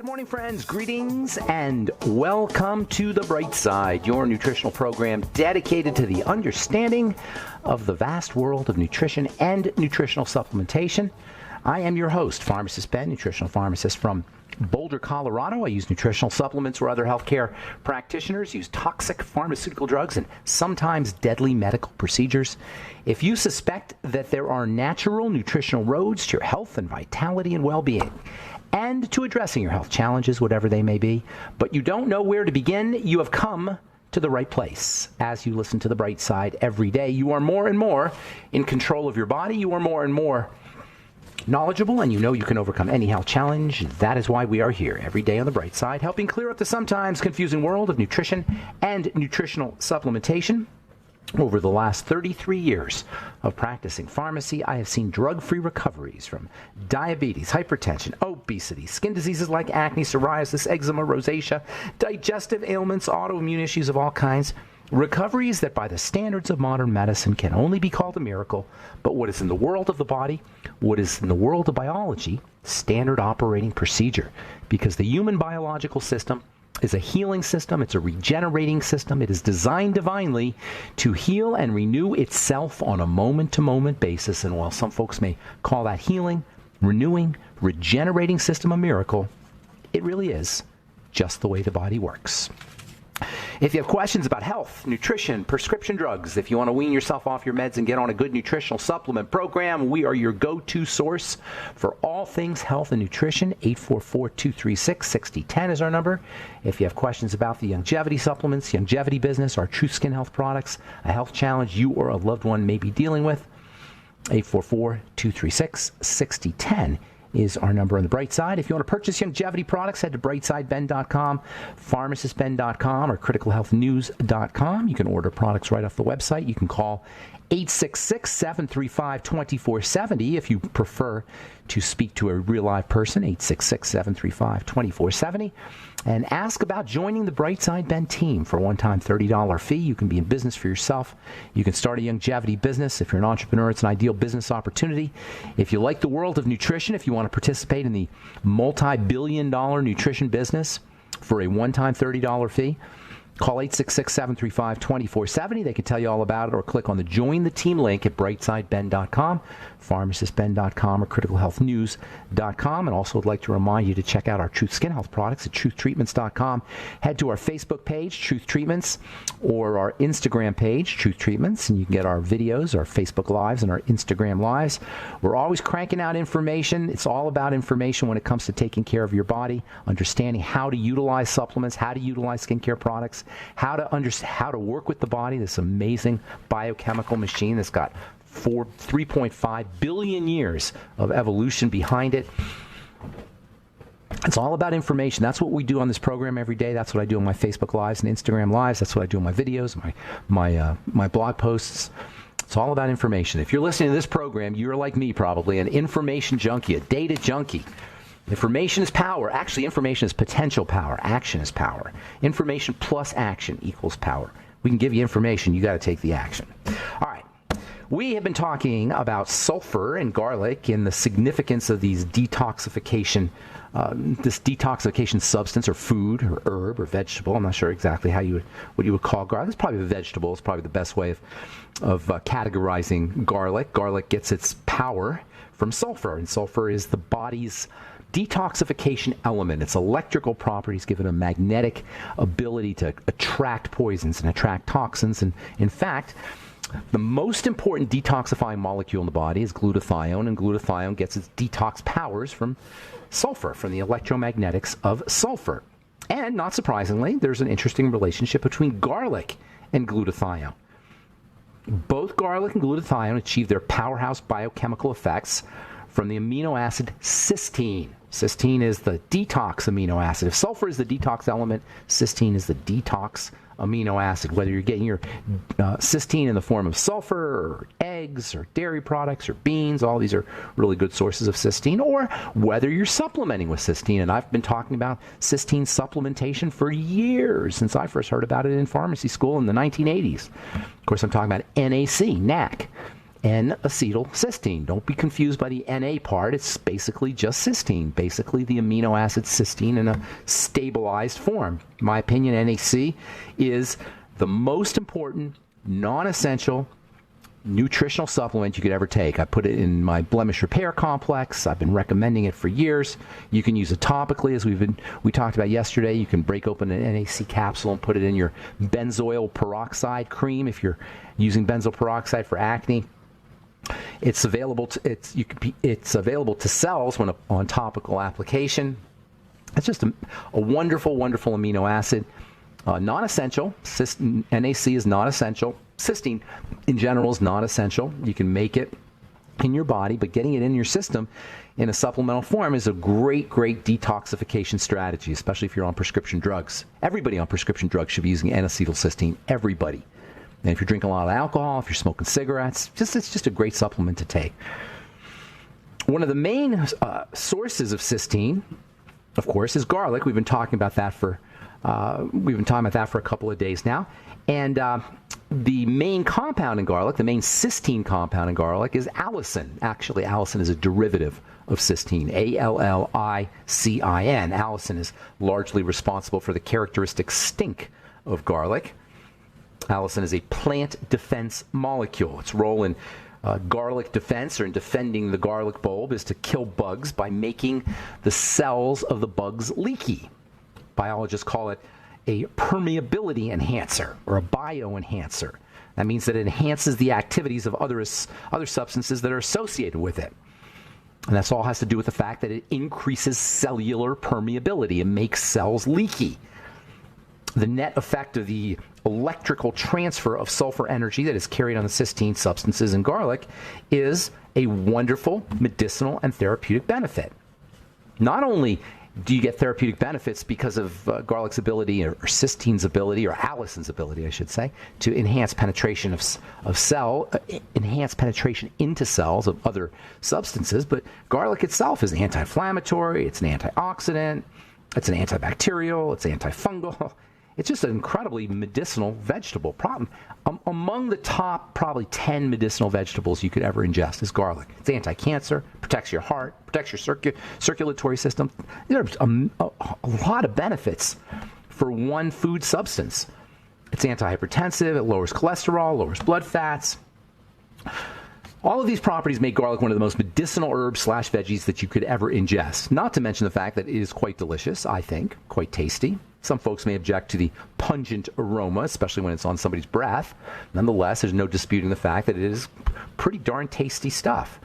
morning, friends. Greetings and welcome to The Bright Side, your nutritional program dedicated to the understanding of the vast world of nutrition and nutritional supplementation. I am your host, Pharmacist Ben, nutritional pharmacist from Boulder, Colorado. I use nutritional supplements where other healthcare practitioners use toxic pharmaceutical drugs and sometimes deadly medical procedures. If you suspect that there are natural nutritional roads to your health and vitality and well-being, and to addressing your health challenges, whatever they may be, but you don't know where to begin, you have come to the right place. As you listen to The Bright Side every day, you are more and more in control of your body. You are more and more knowledgeable, and you know you can overcome any health challenge. That is why we are here every day on The Bright Side, helping clear up the sometimes confusing world of nutrition and nutritional supplementation. Over the last 33 years of practicing pharmacy, I have seen drug-free recoveries from diabetes, hypertension, obesity, skin diseases like acne, psoriasis, eczema, rosacea, digestive ailments, autoimmune issues of all kinds. Recoveries that by the standards of modern medicine can only be called a miracle, but what is in the world of the body, what is in the world of biology, standard operating procedure. Because the human biological system is a healing system, it's a regenerating system, it is designed divinely to heal and renew itself on a moment-to-moment basis. And while some folks may call that healing, renewing, regenerating system a miracle, it really is just the way the body works. If you have questions about health, nutrition, prescription drugs, if you want to wean yourself off your meds and get on a good nutritional supplement program, we are your go-to source for all things health and nutrition. 844-236-6010 is our number. If you have questions about the longevity supplements, longevity business, our True Skin Health products, a health challenge you or a loved one may be dealing with, 844-236-6010 is our number on The Bright Side. If you want to purchase longevity products, head to brightsideben.com, pharmacistben.com, or criticalhealthnews.com. You can order products right off the website. You can call 866-735-2470 if you prefer to speak to a real live person, 866-735-2470, and ask about joining the Bright Side Ben team for a one-time $30 fee. You can be in business for yourself. You can start a longevity business. If you're an entrepreneur, it's an ideal business opportunity. If you like the world of nutrition, if you want to participate in the multi-billion-dollar nutrition business for a one-time $30 fee, call 866-735-2470. They can tell you all about it, or click on the Join the Team link at brightsideben.com, pharmacistben.com, or criticalhealthnews.com. And also would like to remind you to check out our Truth Skin Health products at truthtreatments.com. Head to our Facebook page, Truth Treatments, or our Instagram page, Truth Treatments, and you can get our videos, our Facebook Lives, and our Instagram Lives. We're always cranking out information. It's all about information when it comes to taking care of your body, understanding how to utilize supplements, how to utilize skincare products, how to work with the body, this amazing biochemical machine that's got 3.5 billion years of evolution behind it. It's all about information. That's what we do on this program every day. That's what I do on my Facebook Lives and Instagram Lives. That's what I do on my videos, my blog posts. It's all about information. If you're listening to this program, you're like me probably, an information junkie, a data junkie. Information is power. Actually, information is potential power. Action is power. Information plus action equals power. We can give you information. You got to take the action. All right. We have been talking about sulfur and garlic and the significance of these detoxification, this detoxification substance or food or herb or vegetable. I'm not sure exactly what you would call garlic. It's probably a vegetable. It's probably the best way of categorizing garlic. Garlic gets its power from sulfur, and sulfur is the body's detoxification element. Its electrical properties give it a magnetic ability to attract poisons and attract toxins. And in fact, the most important detoxifying molecule in the body is glutathione, and glutathione gets its detox powers from sulfur, from the electromagnetics of sulfur. And not surprisingly, there's an interesting relationship between garlic and glutathione. Both garlic and glutathione achieve their powerhouse biochemical effects from the amino acid cysteine. Cysteine is the detox amino acid. If sulfur is the detox element, cysteine is the detox amino acid. Whether you're getting your cysteine in the form of sulfur or eggs or dairy products or beans, all these are really good sources of cysteine, or whether you're supplementing with cysteine. And I've been talking about cysteine supplementation for years, since I first heard about it in pharmacy school in the 1980s. Of course, I'm talking about NAC. N-acetylcysteine. Don't be confused by the Na part. It's basically just cysteine, basically the amino acid cysteine in a stabilized form. In my opinion, NAC is the most important, non-essential nutritional supplement you could ever take. I put it in my blemish repair complex. I've been recommending it for years. You can use it topically, as we talked about yesterday. You can break open an NAC capsule and put it in your benzoyl peroxide cream if you're using benzoyl peroxide for acne. It's available to cells when on topical application. It's just a wonderful, wonderful amino acid. Non-essential. NAC is not essential. Cysteine, in general, is not essential. You can make it in your body, but getting it in your system in a supplemental form is a great, great detoxification strategy, especially if you're on prescription drugs. Everybody on prescription drugs should be using N-acetylcysteine. Everybody. And if you're drinking a lot of alcohol, if you're smoking cigarettes, it's just a great supplement to take. One of the main sources of cysteine, of course, is garlic. We've been talking about that for a couple of days now. And the main compound in garlic, the main cysteine compound in garlic, is allicin. Actually, allicin is a derivative of cysteine, A-L-L-I-C-I-N. Allicin is largely responsible for the characteristic stink of garlic. Allicin is a plant defense molecule. Its role in garlic defense, or in defending the garlic bulb, is to kill bugs by making the cells of the bugs leaky. Biologists call it a permeability enhancer or a bioenhancer. That means that it enhances the activities of other substances that are associated with it. And that's all has to do with the fact that it increases cellular permeability and makes cells leaky. The net effect of the electrical transfer of sulfur energy that is carried on the cysteine substances in garlic is a wonderful medicinal and therapeutic benefit. Not only do you get therapeutic benefits because of garlic's ability, or cysteine's ability, or allicin's ability, I should say, to enhance penetration enhance penetration into cells of other substances, but garlic itself is anti-inflammatory, it's an antioxidant, it's an antibacterial, it's antifungal. It's just an incredibly medicinal vegetable. Among the top probably 10 medicinal vegetables you could ever ingest is garlic. It's anti-cancer, protects your heart, protects your circulatory system. There are a lot of benefits for one food substance. It's antihypertensive, it lowers cholesterol, lowers blood fats. All of these properties make garlic one of the most medicinal herbs/veggies that you could ever ingest. Not to mention the fact that it is quite delicious, I think, quite tasty. Some folks may object to the pungent aroma, especially when it's on somebody's breath. Nonetheless, there's no disputing the fact that it is pretty darn tasty stuff.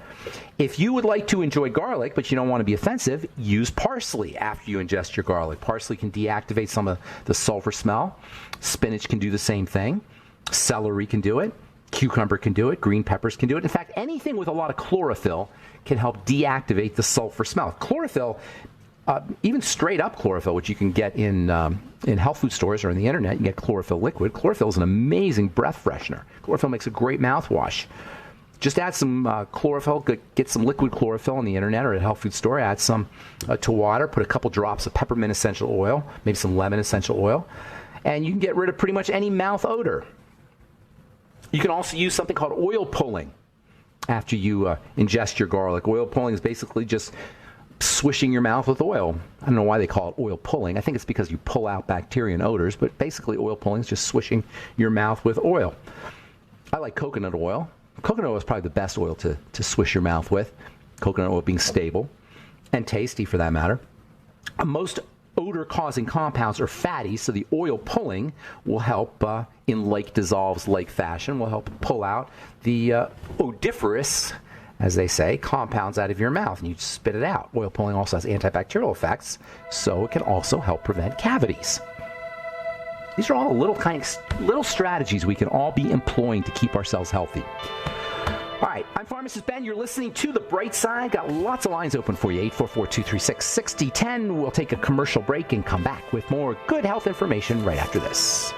If you would like to enjoy garlic, but you don't want to be offensive, use parsley after you ingest your garlic. Parsley can deactivate some of the sulfur smell. Spinach can do the same thing. Celery can do it. Cucumber can do it. Green peppers can do it. In fact, anything with a lot of chlorophyll can help deactivate the sulfur smell. Chlorophyll, even straight up chlorophyll, which you can get in health food stores or on the internet, you can get chlorophyll liquid. Chlorophyll is an amazing breath freshener. Chlorophyll makes a great mouthwash. Just add some chlorophyll, get some liquid chlorophyll on the internet or at a health food store, add some to water, put a couple drops of peppermint essential oil, maybe some lemon essential oil, and you can get rid of pretty much any mouth odor. You can also use something called oil pulling after you ingest your garlic. Oil pulling is basically just swishing your mouth with oil. I don't know why they call it oil pulling. I think it's because you pull out bacteria and odors, but basically oil pulling is just swishing your mouth with oil. I like coconut oil. Coconut oil is probably the best oil to swish your mouth with. Coconut oil being stable and tasty for that matter. Most odor-causing compounds are fatty, so the oil pulling will help in like fashion, will help pull out the odoriferous, as they say, compounds out of your mouth, and you spit it out. Oil pulling also has antibacterial effects, so it can also help prevent cavities. These are all little strategies we can all be employing to keep ourselves healthy. All right, I'm Pharmacist Ben. You're listening to The Bright Side. Got lots of lines open for you. 844-236-6010. We'll take a commercial break and come back with more good health information right after this.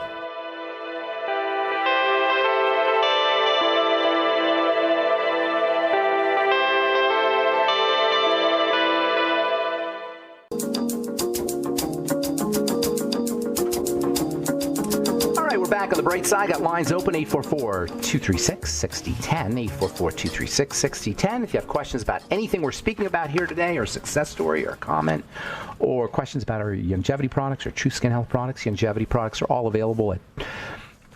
back on the bright side. Got lines open, 844-236-6010, 844-236-6010. If you have questions about anything we're speaking about here today, or a success story, or a comment, or questions about our longevity products or True Skin Health products, longevity products are all available at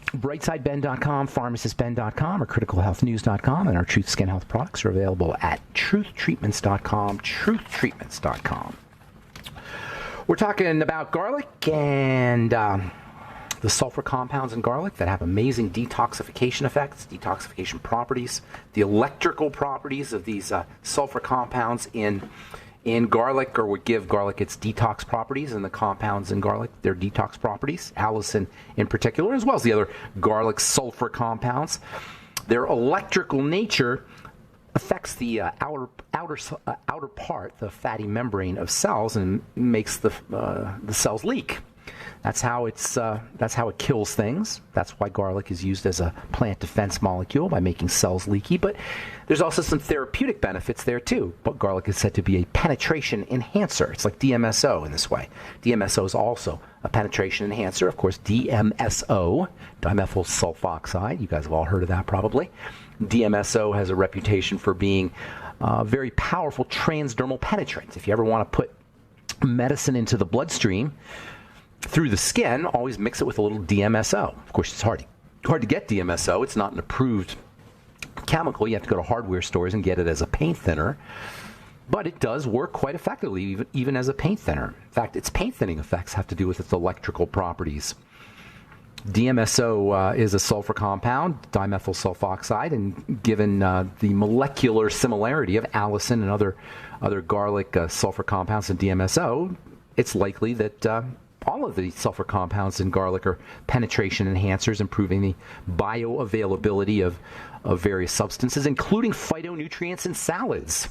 brightsideben.com, pharmacistben.com, or criticalhealthnews.com, and our Truth Skin Health products are available at truthtreatments.com, truthtreatments.com. We're talking about garlic and the sulfur compounds in garlic that have amazing detoxification effects, detoxification properties, the electrical properties of these sulfur compounds in garlic, or would give garlic its detox properties, and the compounds in garlic, their detox properties, allicin in particular, as well as the other garlic sulfur compounds. Their electrical nature affects the outer part, the fatty membrane of cells, and makes the cells leak. That's how it kills things. That's why garlic is used as a plant defense molecule, by making cells leaky. But there's also some therapeutic benefits there too. But garlic is said to be a penetration enhancer. It's like DMSO in this way. DMSO is also a penetration enhancer. Of course, DMSO, dimethyl sulfoxide. You guys have all heard of that probably. DMSO has a reputation for being very powerful transdermal penetrant. If you ever want to put medicine into the bloodstream through the skin, always mix it with a little DMSO. Of course, it's hard to get DMSO. It's not an approved chemical. You have to go to hardware stores and get it as a paint thinner. But it does work quite effectively, even as a paint thinner. In fact, its paint thinning effects have to do with its electrical properties. DMSO is a sulfur compound, dimethyl sulfoxide, and given the molecular similarity of allicin and other garlic sulfur compounds and DMSO, it's likely that all of the sulfur compounds in garlic are penetration enhancers, improving the bioavailability of various substances, including phytonutrients in salads.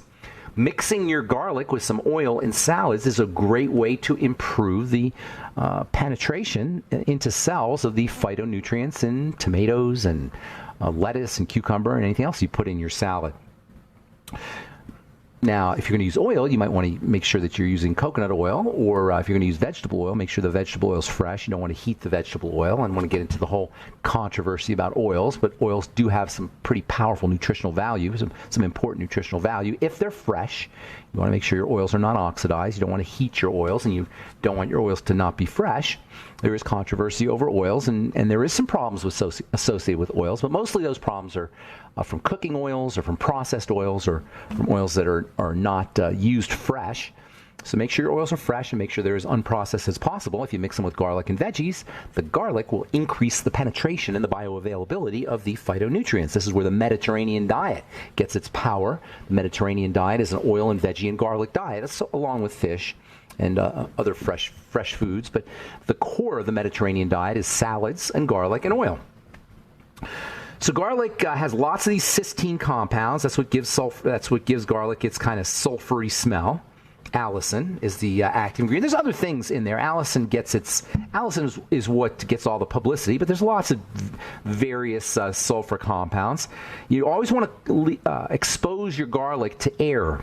Mixing your garlic with some oil in salads is a great way to improve the penetration into cells of the phytonutrients in tomatoes and lettuce and cucumber and anything else you put in your salad. Now, if you're going to use oil, you might want to make sure that you're using coconut oil, or if you're going to use vegetable oil, make sure the vegetable oil is fresh. You don't want to heat the vegetable oil. I don't want to get into the whole controversy about oils, but oils do have some pretty powerful nutritional value, some important nutritional value. If they're fresh, you want to make sure your oils are not oxidized. You don't want to heat your oils, and you don't want your oils to not be fresh. There is controversy over oils, and there is some problems associated with oils, but mostly those problems are from cooking oils, or from processed oils, or from oils that are not used fresh. So make sure your oils are fresh, and make sure they're as unprocessed as possible. If you mix them with garlic and veggies, the garlic will increase the penetration and the bioavailability of the phytonutrients. This is where the Mediterranean diet gets its power. The Mediterranean diet is an oil and veggie and garlic diet, along with fish and other fresh foods. But the core of the Mediterranean diet is salads and garlic and oil. So garlic has lots of these cysteine compounds. That's what gives garlic its kind of sulfury smell. Allicin is the active ingredient. There's other things in there. Allicin is what gets all the publicity, but there's lots of various sulfur compounds. You always want to expose your garlic to air.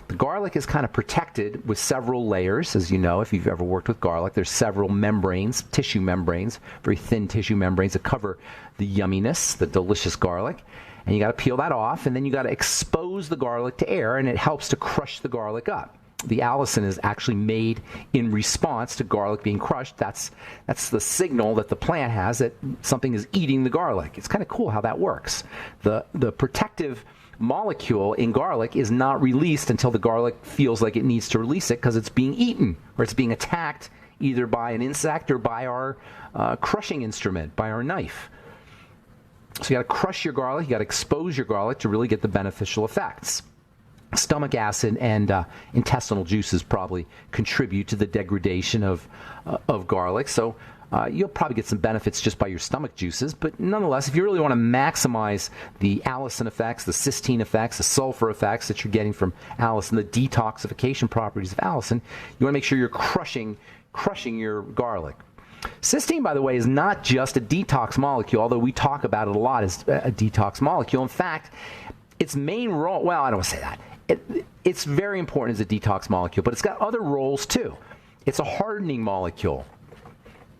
The garlic is kind of protected with several layers, as you know, if you've ever worked with garlic. There's several membranes, tissue membranes, very thin tissue membranes that cover the yumminess, the delicious garlic. And you got to peel that off, and then you got to expose the garlic to air, and it helps to crush the garlic up. The allicin is actually made in response to garlic being crushed. That's the signal that the plant has that something is eating the garlic. It's kind of cool how that works. The protective molecule in garlic is not released until the garlic feels like it needs to release it, because it's being eaten, or it's being attacked either by an insect or by our crushing instrument, by our knife. So you got to crush your garlic, you got to expose your garlic to really get the beneficial effects. Stomach acid and intestinal juices probably contribute to the degradation of garlic. So you'll probably get some benefits just by your stomach juices. But nonetheless, if you really want to maximize the allicin effects, the cysteine effects, the sulfur effects that you're getting from allicin, the detoxification properties of allicin, you want to make sure you're crushing your garlic. Cysteine, by the way, is not just a detox molecule, although we talk about it a lot as a detox molecule. In fact, its main role, well, I don't want to say that. It's very important as a detox molecule, but it's got other roles too. It's a hardening molecule.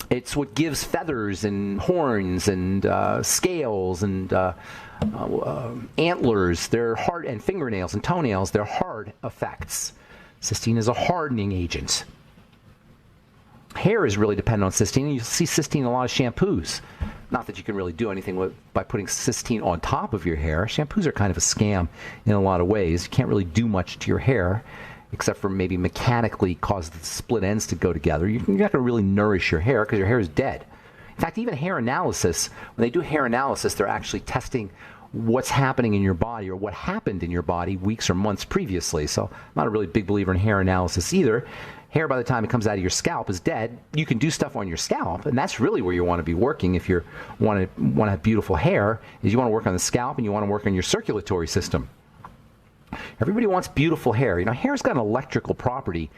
It's what gives feathers and horns and scales and antlers, their hard, and fingernails and toenails, their hard effects. Cysteine is a hardening agent. Hair is really dependent on cysteine, and you see cysteine in a lot of shampoos. Not that you can really do anything by putting cysteine on top of your hair. Shampoos are kind of a scam in a lot of ways. You can't really do much to your hair, except for maybe mechanically cause the split ends to go together. You're not going to really nourish your hair because your hair is dead. In fact, even hair analysis, when they do hair analysis, they're actually testing what's happening in your body or what happened in your body weeks or months previously. So I'm not a really big believer in hair analysis either. Hair, by the time it comes out of your scalp, is dead. You can do stuff on your scalp, and that's really where you want to be working if you want to have beautiful hair, is you want to work on the scalp and you want to work on your circulatory system. Everybody wants beautiful hair. Hair's got an electrical property,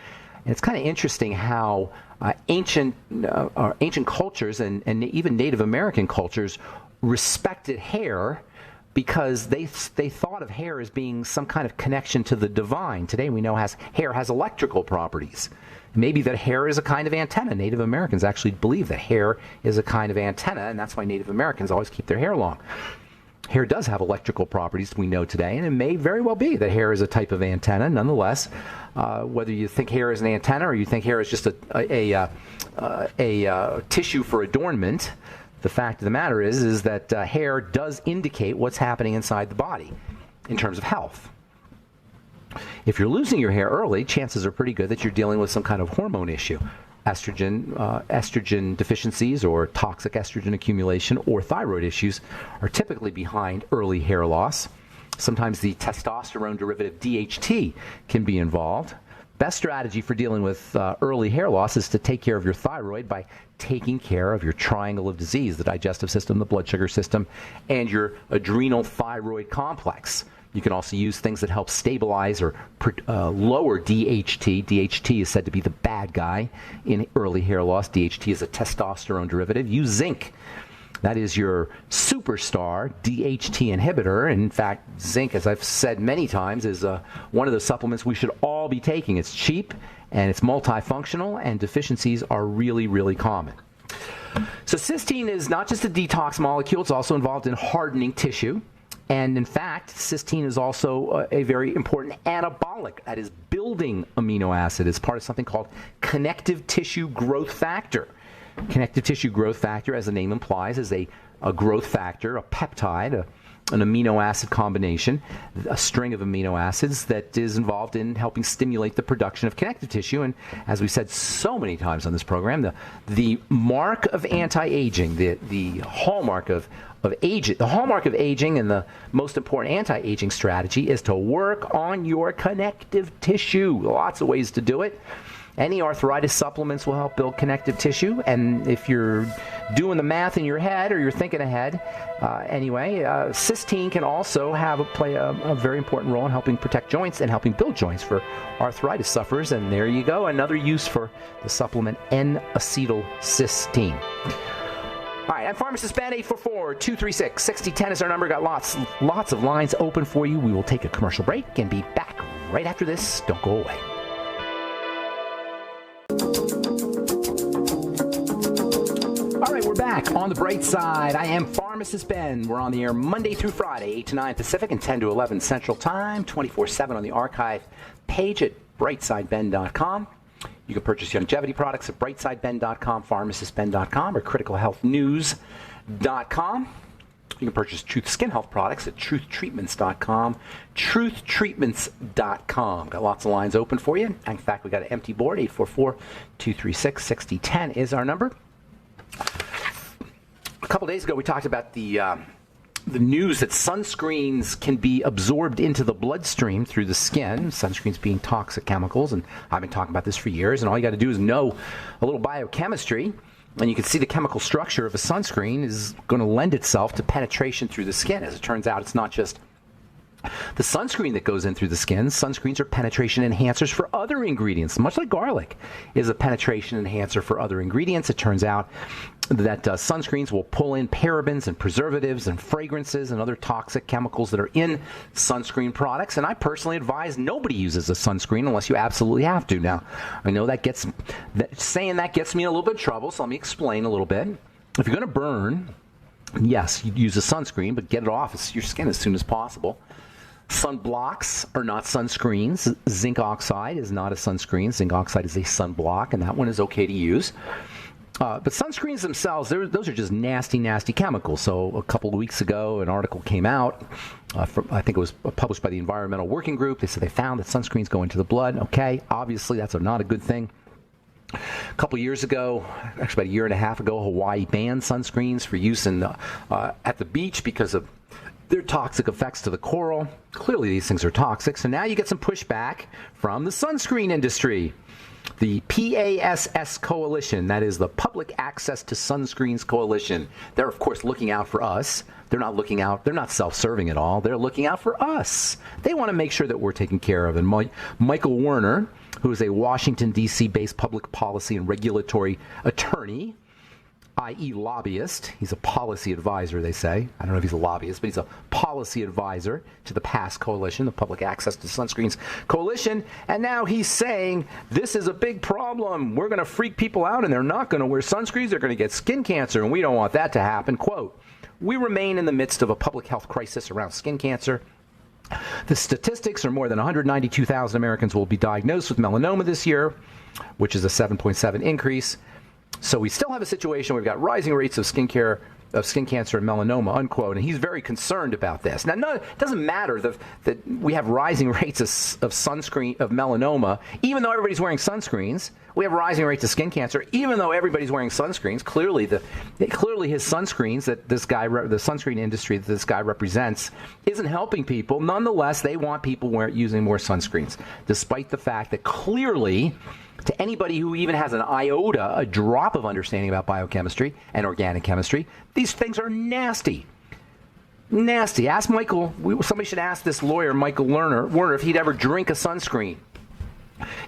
and it's kind of interesting how ancient cultures and even Native American cultures respected hair because they thought of hair as being some kind of connection to the divine. Today we know hair has electrical properties. Maybe that hair is a kind of antenna. Native Americans actually believe that hair is a kind of antenna, and that's why Native Americans always keep their hair long. Hair does have electrical properties we know today, and it may very well be that hair is a type of antenna. Nonetheless, whether you think hair is an antenna or you think hair is just a tissue for adornment, the fact of the matter is that hair does indicate what's happening inside the body in terms of health. If you're losing your hair early, chances are pretty good that you're dealing with some kind of hormone issue. Estrogen deficiencies or toxic estrogen accumulation or thyroid issues are typically behind early hair loss. Sometimes the testosterone derivative DHT can be involved. Best strategy for dealing with early hair loss is to take care of your thyroid by taking care of your triangle of disease, the digestive system, the blood sugar system, and your adrenal thyroid complex. You can also use things that help stabilize or lower DHT. DHT is said to be the bad guy in early hair loss. DHT is a testosterone derivative. Use zinc. That is your superstar DHT inhibitor. In fact, zinc, as I've said many times, is one of the supplements we should all be taking. It's cheap, and it's multifunctional, and deficiencies are really, really common. So cysteine is not just a detox molecule. It's also involved in hardening tissue. And in fact, cysteine is also a very important anabolic, that is building amino acid. It's part of something called connective tissue growth factor. Connective tissue growth factor, as the name implies, is a growth factor, a peptide, an amino acid combination, a string of amino acids that is involved in helping stimulate the production of connective tissue. And as we said so many times on this program, the mark of anti-aging, the hallmark of aging and the most important anti-aging strategy is to work on your connective tissue. Lots of ways to do it. Any arthritis supplements will help build connective tissue, and if you're doing the math in your head or you're thinking ahead, cysteine can also play a very important role in helping protect joints and helping build joints for arthritis sufferers. And there you go, another use for the supplement N-acetylcysteine. All right, I'm Pharmacist Ben. 844-236-6010 is our number. Got lots of lines open for you. We will take a commercial break and be back right after this. Don't go away. All right, we're back on the bright side. I am Pharmacist Ben. We're on the air Monday through Friday, 8 to 9 Pacific and 10 to 11 Central Time, 24/7 on the archive page at brightsideben.com. You can purchase longevity products at brightsideben.com, pharmacistben.com, or criticalhealthnews.com. You can purchase Truth Skin Health products at truthtreatments.com, truthtreatments.com. Got lots of lines open for you. In fact, we got an empty board. 844-236-6010 is our number. A couple days ago, we talked about the news that sunscreens can be absorbed into the bloodstream through the skin, sunscreens being toxic chemicals, and I've been talking about this for years, and all you got to do is know a little biochemistry, and you can see the chemical structure of a sunscreen is going to lend itself to penetration through the skin. As it turns out, it's not just the sunscreen that goes in through the skin. Sunscreens are penetration enhancers for other ingredients, much like garlic is a penetration enhancer for other ingredients. It turns out that sunscreens will pull in parabens and preservatives and fragrances and other toxic chemicals that are in sunscreen products. And I personally advise nobody uses a sunscreen unless you absolutely have to. Now, I know saying that gets me in a little bit of trouble, so let me explain a little bit. If you're going to burn, yes, you use a sunscreen, but get it off your skin as soon as possible. Sunblocks are not sunscreens. Zinc oxide is not a sunscreen. Zinc oxide is a sunblock, and that one is okay to use. But sunscreens themselves, those are just nasty, nasty chemicals. So a couple of weeks ago, an article came out, I think it was published by the Environmental Working Group. They said they found that sunscreens go into the blood. Okay, obviously that's not a good thing. A couple of years ago, actually about a year and a half ago, Hawaii banned sunscreens for use at the beach because of their toxic effects to the coral. Clearly these things are toxic. So now you get some pushback from the sunscreen industry. The PASS Coalition, that is the Public Access to Sunscreens Coalition. They're, of course, looking out for us. They're not self-serving at all. They're looking out for us. They want to make sure that we're taken care of. And Michael Werner, who is a Washington, D.C.-based public policy and regulatory attorney, i.e. lobbyist. He's a policy advisor, they say. I don't know if he's a lobbyist, but he's a policy advisor to the PASS Coalition, the Public Access to Sunscreens Coalition. And now he's saying this is a big problem. We're going to freak people out, and they're not going to wear sunscreens. They're going to get skin cancer, and we don't want that to happen. Quote, "We remain in the midst of a public health crisis around skin cancer. The statistics are more than 192,000 Americans will be diagnosed with melanoma this year, which is a 7.7 increase. So we still have a situation where we've got rising rates of skin cancer and melanoma," unquote. And he's very concerned about this. Now, it doesn't matter that we have rising rates of melanoma, even though everybody's wearing sunscreens. We have rising rates of skin cancer, even though everybody's wearing sunscreens. Clearly his sunscreens the sunscreen industry that this guy represents isn't helping people. Nonetheless, they want people using more sunscreens, despite the fact that clearly, to anybody who even has a drop of understanding about biochemistry and organic chemistry, these things are nasty. Nasty. Ask Michael. Somebody should ask this lawyer, Michael Werner, if he'd ever drink a sunscreen.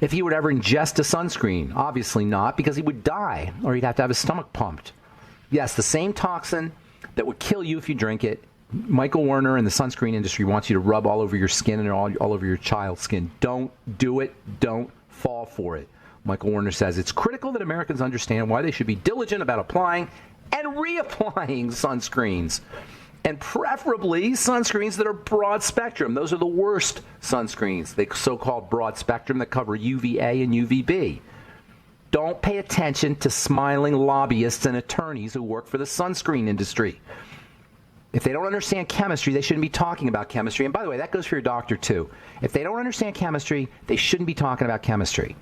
If he would ever ingest a sunscreen. Obviously not, because he would die, or he'd have to have his stomach pumped. Yes, the same toxin that would kill you if you drink it. Michael Werner and the sunscreen industry wants you to rub all over your skin and all over your child's skin. Don't do it. Don't fall for it. Michael Werner says it's critical that Americans understand why they should be diligent about applying and reapplying sunscreens, and preferably sunscreens that are broad spectrum. Those are the worst sunscreens, the so-called broad spectrum that cover UVA and UVB. Don't pay attention to smiling lobbyists and attorneys who work for the sunscreen industry. If they don't understand chemistry, they shouldn't be talking about chemistry. And by the way, that goes for your doctor too. If they don't understand chemistry, they shouldn't be talking about chemistry.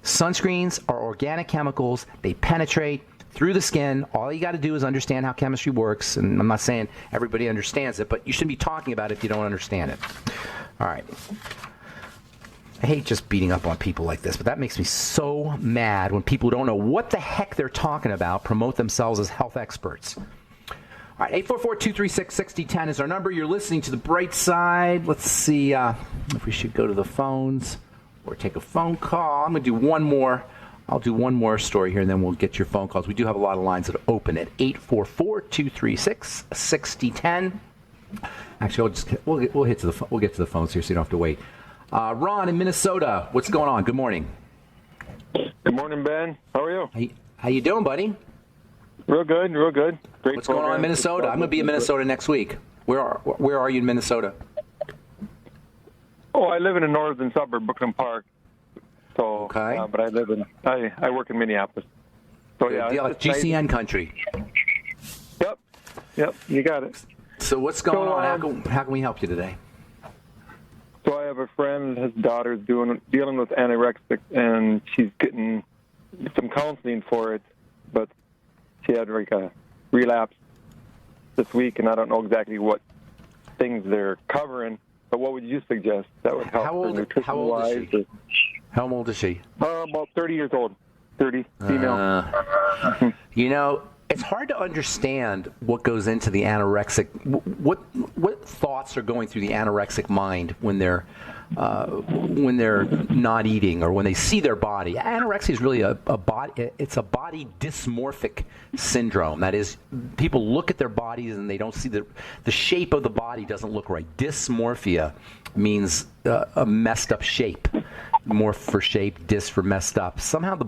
Sunscreens are organic chemicals. They penetrate through the skin. All you got to do is understand how chemistry works. And I'm not saying everybody understands it, but you shouldn't be talking about it if you don't understand it. All right. I hate just beating up on people like this, but that makes me so mad when people who don't know what the heck they're talking about promote themselves as health experts. All right, 844-236-6010 is our number. You're listening to The Bright Side. Let's see if we should go to the phones or take a phone call. I'm going to do one more. I'll do one more story here, and then we'll get your phone calls. We do have a lot of lines that are open at 844-236-6010. Actually, we'll get to the phones here, so you don't have to wait. Ron in Minnesota, what's going on? Good morning. Good morning, Ben. How are you? How you doing, buddy? Real good, real good. Great. What's going on in Minnesota? I'm going to be in Minnesota next week. Where are you in Minnesota? Oh, I live in the northern suburb, Brooklyn Park. So, okay. But I work in Minneapolis. So good deal. GCN country. Yep, you got it. So what's going on? How can we help you today? So I have a friend, his daughter's dealing with anorexia, and she's getting some counseling for it, but she had like a relapse this week, and I don't know exactly what things they're covering. But what would you suggest that would help her nutrition-wise? How old is she? About 30 years old. 30, female. it's hard to understand what goes into the anorexic. What thoughts are going through the anorexic mind when they're not eating or when they see their body. Anorexia is really a body. It's a body dysmorphic syndrome. That is, people look at their bodies and they don't see the shape of the body doesn't look right. Dysmorphia means a messed up shape. Morph for shape, dys for messed up. Somehow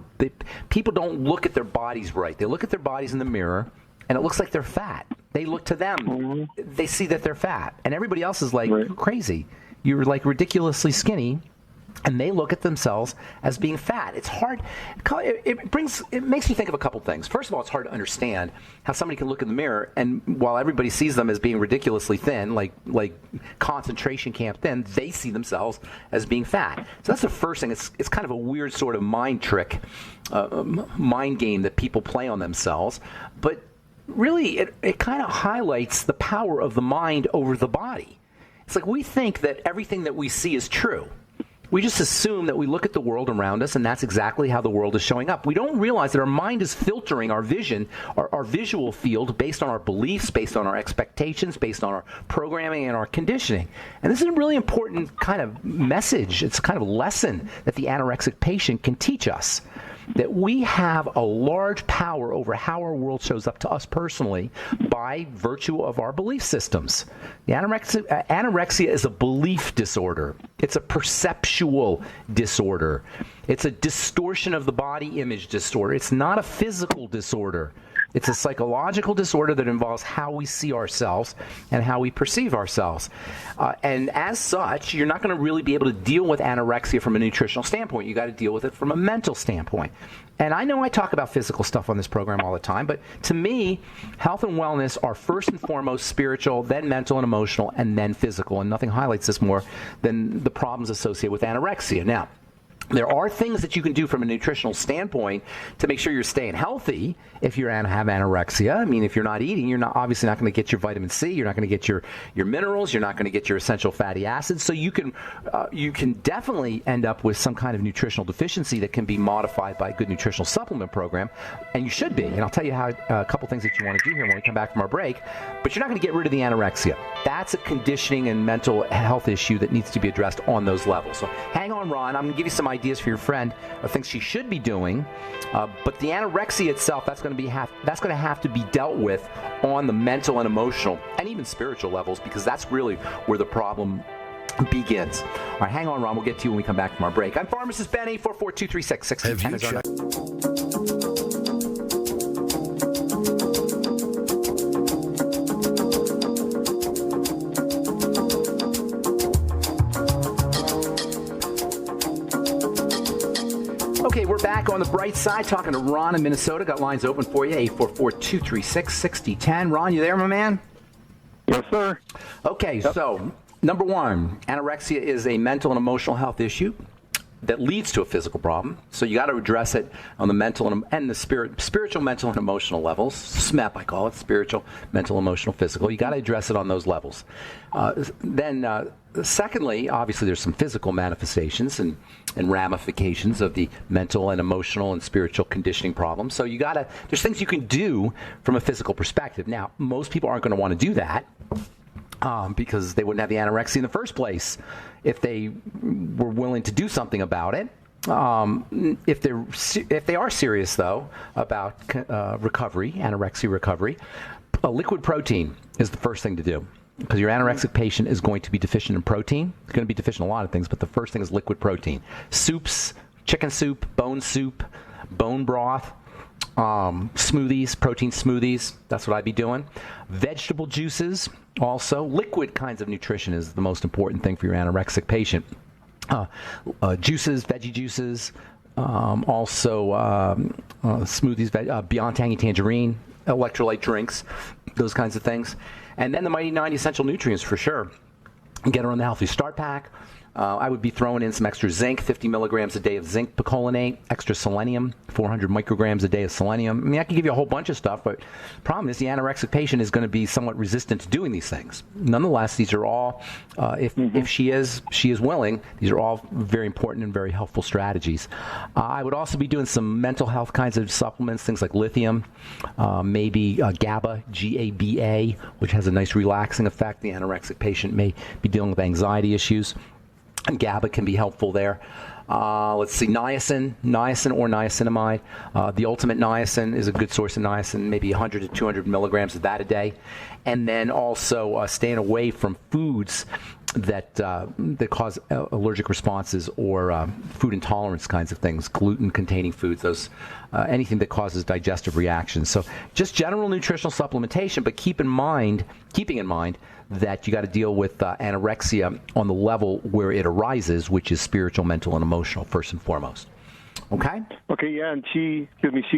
people don't look at their bodies right. They look at their bodies in the mirror, and it looks like they're fat. They look to them. They see that they're fat. And everybody else is like, you're crazy. You're like ridiculously skinny. And they look at themselves as being fat. It's hard. It makes me think of a couple things. First of all, it's hard to understand how somebody can look in the mirror and while everybody sees them as being ridiculously thin, like concentration camp thin, they see themselves as being fat. So that's the first thing. It's kind of a weird sort of mind trick, mind game that people play on themselves. But really, it kind of highlights the power of the mind over the body. It's like we think that everything that we see is true. We just assume that we look at the world around us and that's exactly how the world is showing up. We don't realize that our mind is filtering our vision, our visual field based on our beliefs, based on our expectations, based on our programming and our conditioning. And this is a really important kind of message. It's a kind of lesson that the anorexic patient can teach us. That we have a large power over how our world shows up to us personally by virtue of our belief systems. The anorexia is a belief disorder. It's a perceptual disorder. It's a distortion of the body image disorder. It's not a physical disorder. It's a psychological disorder that involves how we see ourselves and how we perceive ourselves. And as such, you're not going to really be able to deal with anorexia from a nutritional standpoint. You got to deal with it from a mental standpoint. And I know I talk about physical stuff on this program all the time, but to me, health and wellness are first and foremost spiritual, then mental and emotional, and then physical. And nothing highlights this more than the problems associated with anorexia. Now, there are things that you can do from a nutritional standpoint to make sure you're staying healthy if you have anorexia. I mean, if you're not eating, you're obviously not going to get your vitamin C. You're not going to get your minerals. You're not going to get your essential fatty acids. So you can definitely end up with some kind of nutritional deficiency that can be modified by a good nutritional supplement program. And you should be. And I'll tell you how a couple things that you want to do here when we come back from our break. But you're not going to get rid of the anorexia. That's a conditioning and mental health issue that needs to be addressed on those levels. So hang on, Ron. I'm going to give you some ideas for your friend of things she should be doing, but the anorexia itself, that's going to have to be dealt with on the mental and emotional and even spiritual levels, because that's really where the problem begins. All right, hang on, Ron. We'll get to you when we come back from our break. I'm Pharmacist Ben. 844-236-6010. Okay, we're back on the bright side talking to Ron in Minnesota. Got lines open for you, 844-236-6010. Ron, you there, my man? Yes, sir. Okay, yep. So number one, anorexia is a mental and emotional health issue that leads to a physical problem. So you got to address it on the mental and the spiritual, mental, and emotional levels. SMEP, I call it, spiritual, mental, emotional, physical. You got to address it on those levels. Secondly, obviously there's some physical manifestations and ramifications of the mental and emotional and spiritual conditioning problems. So there's things you can do from a physical perspective. Now, most people aren't going to want to do that because they wouldn't have the anorexia in the first place if they were willing to do something about it. If they are serious, though, about recovery, anorexia recovery, a liquid protein is the first thing to do. Because your anorexic patient is going to be deficient in protein. It's going to be deficient in a lot of things, but the first thing is liquid protein. Soups, chicken soup, bone broth, smoothies, protein smoothies. That's what I'd be doing. Vegetable juices, also. Liquid kinds of nutrition is the most important thing for your anorexic patient. Juices, veggie juices, also smoothies, Beyond Tangy Tangerine, electrolyte drinks, those kinds of things. And then the Mighty 90 essential nutrients for sure. Get her on the Healthy Start Pack. I would be throwing in some extra zinc, 50 milligrams a day of zinc picolinate, extra selenium, 400 micrograms a day of selenium. I mean, I can give you a whole bunch of stuff, but the problem is the anorexic patient is going to be somewhat resistant to doing these things. Nonetheless, these are all, if she is willing, these are all very important and very helpful strategies. I would also be doing some mental health kinds of supplements, things like lithium, maybe GABA, G-A-B-A, which has a nice relaxing effect. The anorexic patient may be dealing with anxiety issues, and GABA can be helpful there. Let's see, niacin or niacinamide. The ultimate niacin is a good source of niacin, maybe 100 to 200 milligrams of that a day. And then also staying away from foods that cause allergic responses or food intolerance kinds of things, gluten-containing foods, those anything that causes digestive reactions. So just general nutritional supplementation, but keeping in mind that you got to deal with anorexia on the level where it arises, which is spiritual, mental, and emotional, first and foremost. Okay? Okay, yeah, and she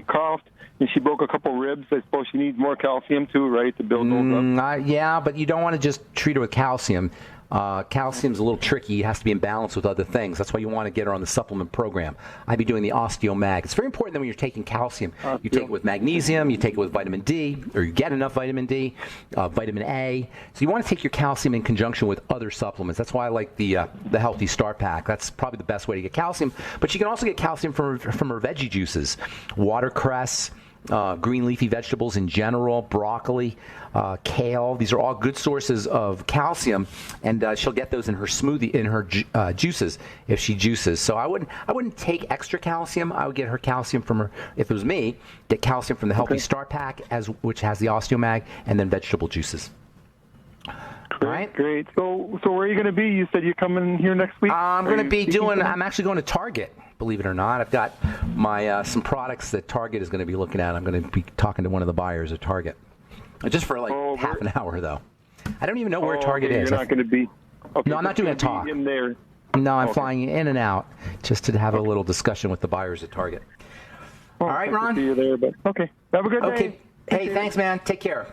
coughed, and she broke a couple ribs. I suppose she needs more calcium too, right, to build those up? Yeah, but you don't want to just treat her with calcium. Calcium's a little tricky. It has to be in balance with other things. That's why you want to get her on the supplement program. I'd be doing the OsteoMag. It's very important that when you're taking calcium, you take it with magnesium, you take it with vitamin D, or you get enough vitamin D, vitamin A. So you want to take your calcium in conjunction with other supplements. That's why I like the Healthy Start Pack. That's probably the best way to get calcium. But you can also get calcium from her veggie juices, watercress, green leafy vegetables in general, broccoli, kale. These are all good sources of calcium, and she'll get those in her smoothie, in her juices if she juices. So I wouldn't take extra calcium. I would get her calcium from her. If it was me, get calcium from the Healthy Start Pack, which has the OsteoMag, and then vegetable juices. Great. So where are you going to be? You said you're coming here next week? I'm actually going to Target, believe it or not. I've got my some products that Target is going to be looking at. I'm going to be talking to one of the buyers at Target. Just for half an hour, though. I don't even know where Target is. You're not going to be... Okay, no, I'm not doing a talk. In there. No, I'm flying in and out just to have a little discussion with the buyers at Target. All right, Ron? See you there, but okay. Have a good day. Okay. Hey, thanks, man. Take care.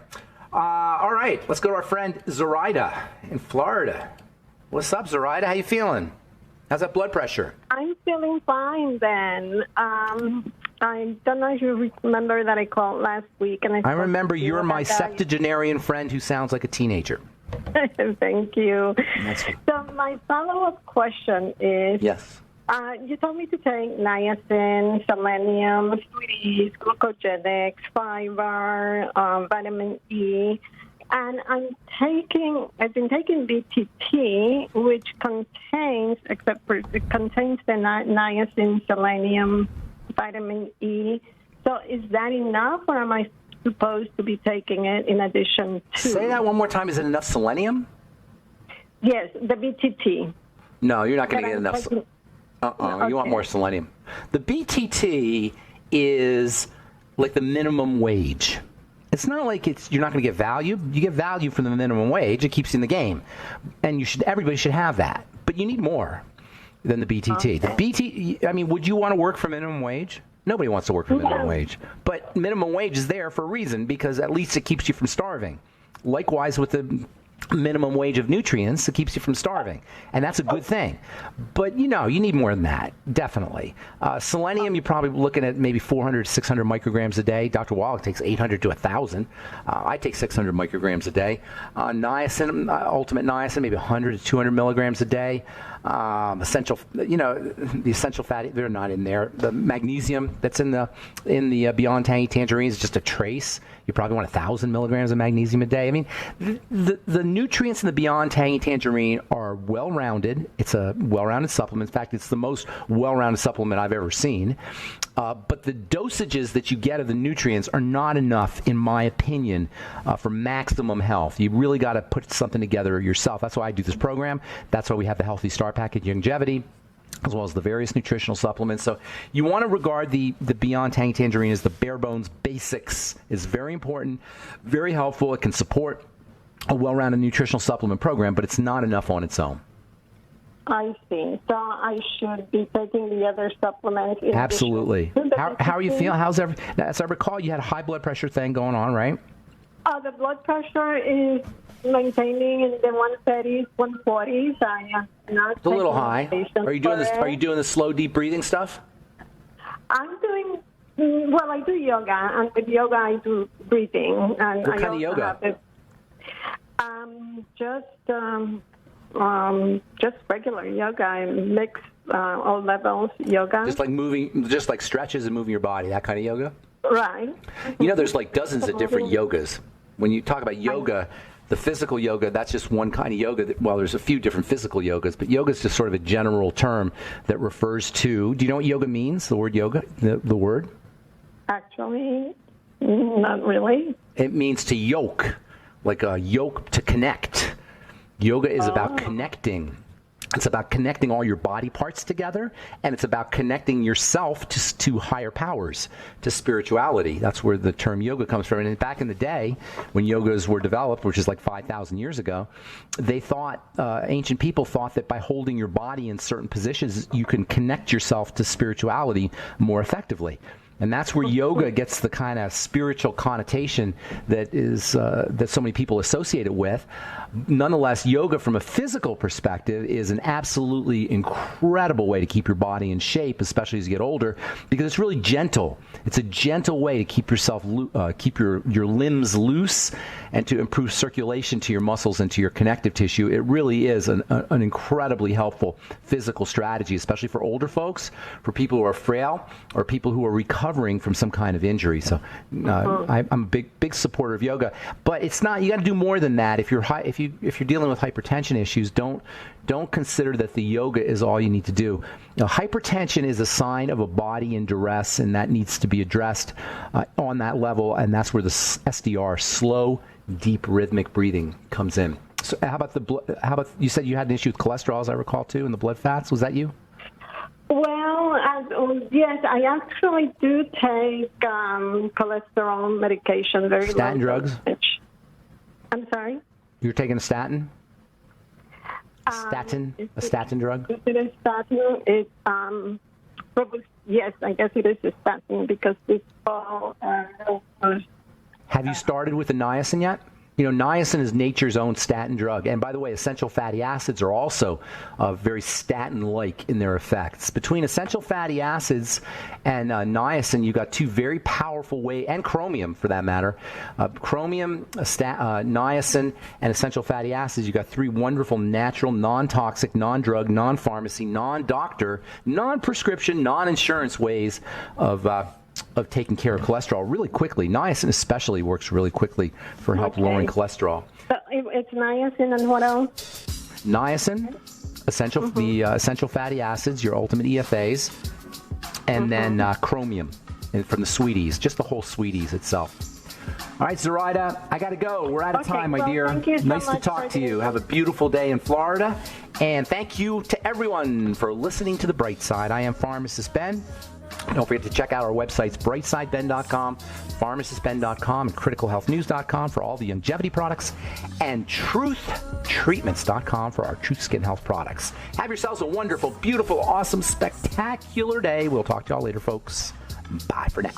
All right, let's go to our friend Zoraida in Florida. What's up, Zoraida? How you feeling? How's that blood pressure? I'm feeling fine, Ben. I don't know if you remember that I called last week. And I remember. You're my septuagenarian friend who sounds like a teenager. Thank you. So my follow-up question is... Yes. You told me to take niacin, selenium, sweeties, glucogenics, fiber, vitamin E, and I've been taking BTT, which contains the niacin, selenium, vitamin E. So is that enough, or am I supposed to be taking it in addition to? Say that one more time. Is it enough selenium? Yes, the BTT. No, you're not going to get enough. Okay. You want more selenium. The BTT is like the minimum wage. It's not like you're not going to get value. You get value from the minimum wage. It keeps you in the game, and everybody should have that. But you need more than the BTT. Okay. The BTT. I mean, would you want to work for minimum wage? Nobody wants to work for minimum wage. But minimum wage is there for a reason, because at least it keeps you from starving. Likewise with the minimum wage of nutrients, it keeps you from starving, and that's a good thing. But you need more than that, definitely. Selenium, you're probably looking at maybe 400 to 600 micrograms a day. Dr. Wallach takes 800 to 1,000. I take 600 micrograms a day. Niacin, ultimate niacin, maybe 100 to 200 milligrams a day. Essential, the essential fatty, they're not in there. The magnesium that's in the Beyond Tangy Tangerines is just a trace. You probably want 1,000 milligrams of magnesium a day. I mean, the nutrients in the Beyond Tangy Tangerine are well-rounded. It's a well-rounded supplement. In fact, it's the most well-rounded supplement I've ever seen. But the dosages that you get of the nutrients are not enough, in my opinion, for maximum health. You really got to put something together yourself. That's why I do this program. That's why we have the Healthy Start Pack at Longevity, as well as the various nutritional supplements. So you want to regard the Beyond Tangy Tangerine as the bare bones basics. It's very important, very helpful. It can support a well-rounded nutritional supplement program, but it's not enough on its own. I see. So I should be taking the other supplements. Absolutely. How are you feeling? As I recall, you had a high blood pressure thing going on, right? The blood pressure is maintaining in the 130s, 140s. I am not. It's a little high. medication Are you doing for this? it. Are you doing the slow, deep breathing stuff? I'm doing. Well, I do yoga, and with yoga I do breathing. And What I kind of also yoga? have it, just regular yoga. I mix all levels yoga. Just like moving, just like stretches and moving your body, that kind of yoga? Right. You know, there's like dozens of different yogas. When you talk about yoga, the physical yoga, that's just one kind of yoga. Well, there's a few different physical yogas, but yoga is just sort of a general term that refers to, do you know what yoga means, the word yoga, the word? Actually, not really. It means to yoke, like a yoke to connect. Yoga is about connecting. It's about connecting all your body parts together, and it's about connecting yourself to higher powers, to spirituality. That's where the term yoga comes from. And back in the day, when yogas were developed, which is like 5,000 years ago, they thought, ancient people thought that by holding your body in certain positions, you can connect yourself to spirituality more effectively. And that's where yoga gets the kind of spiritual connotation that is that so many people associate it with. Nonetheless, yoga from a physical perspective is an absolutely incredible way to keep your body in shape, especially as you get older, because it's really gentle. It's a gentle way to keep yourself, keep your limbs loose, and to improve circulation to your muscles and to your connective tissue. It really is an incredibly helpful physical strategy, especially for older folks, for people who are frail, or people who are recovering from some kind of injury. So I'm a big supporter of yoga, but it's not. You got to do more than that. If you're dealing with hypertension issues, don't consider that the yoga is all you need to do. Now, hypertension is a sign of a body in duress, and that needs to be addressed on that level, and that's where the SDR, slow, deep, rhythmic breathing, comes in. So how about you said you had an issue with cholesterol, as I recall, too, and the blood fats? Was that you? Well, yes, I actually do take cholesterol medication. Very Statin low drugs? dosage. I'm sorry? You're taking a statin? A statin drug? Is it a statin? It's, probably, yes, I guess it is a statin because it's all... Have you started with the niacin yet? You know, niacin is nature's own statin drug. And by the way, essential fatty acids are also very statin-like in their effects. Between essential fatty acids and niacin, you've got two very powerful ways, and chromium for that matter. Chromium, niacin, and essential fatty acids, you've got three wonderful, natural, non-toxic, non-drug, non-pharmacy, non-doctor, non-prescription, non-insurance ways of taking care of cholesterol really quickly. Niacin especially works really quickly for help lowering cholesterol. So it's niacin and what else? Niacin, the essential fatty acids, your ultimate EFAs, and then chromium from the sweeties, just the whole sweeties itself. All right, Zoraida, I got to go. We're out of time, my dear. Thank you so nice to much talk to you. Have a beautiful day in Florida. And thank you to everyone for listening to The Bright Side. I am Pharmacist Ben. Don't forget to check out our websites, brightsideben.com, pharmacistben.com, and criticalhealthnews.com for all the longevity products, and truthtreatments.com for our Truth Skin Health products. Have yourselves a wonderful, beautiful, awesome, spectacular day. We'll talk to y'all later, folks. Bye for now.